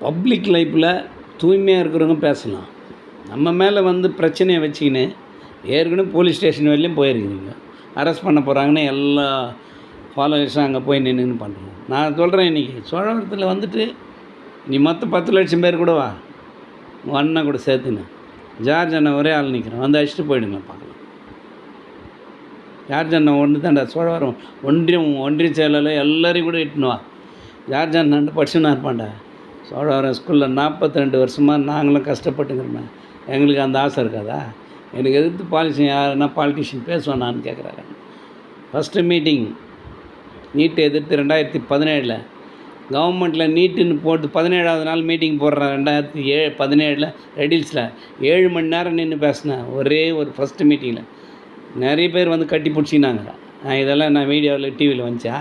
Public லைஃப்பில் தூய்மையாக இருக்கிறவங்க பேசலாம். நம்ம மேலே வந்து பிரச்சனையை வச்சுக்கின்னு ஏற்கனவே போலீஸ் ஸ்டேஷன் வரையிலும் போயிருக்கிறீங்க. அரெஸ்ட் பண்ண போகிறாங்கன்னு எல்லா ஃபாலோவர்ஸும் அங்கே போய் நின்றுன்னு பண்ணுறோம். நான் சொல்கிறேன், இன்றைக்கி சோழவரத்தில் வந்துட்டு நீ மொத்தம் 10 லட்சம் பேர் கூட வா, உங்கள் அண்ணன் கூட சேர்த்துன்னு ஜார்ஜ் அண்ணன் ஒரே ஆள் நிற்கிறேன், வந்து அடிச்சுட்டு போயிடுங்க பார்க்கலாம். ஜார்ஜ் அண்ணன் ஒன்று தான்டா சோழவரம் ஒன்றிய செயலில் எல்லோரையும் கூட இட்டுன்னு வா. ஜார்ஜ் அண்ணன் படிச்சுன்னா இருப்பான்டா. சோழவரம் ஸ்கூலில் 42 வருஷமாக நாங்களும் கஷ்டப்பட்டுங்கிறோமே, எங்களுக்கு அந்த ஆசை இருக்காதா? எனக்கு எதிர்த்து யாருன்னா பாலிட்டிஷியன் பேசுவானான்னு கேட்குறாரு. ஃபஸ்ட்டு மீட்டிங் நீட்டை எதிர்த்து 2017 கவர்மெண்ட்டில் நீட்டுன்னு போட்டு 17ஆவது நாள் மீட்டிங் போடுறேன். 2017 ரெடில்ஸில் 7 மணி நேரம் நின்று பேசினேன் ஒரே ஒரு ஃபஸ்ட்டு மீட்டிங்கில். நிறைய பேர் வந்து கட்டி பிடிச்சிக்கினாங்க. இதெல்லாம் நான் வீடியோவில் டிவியில் வந்துச்சா?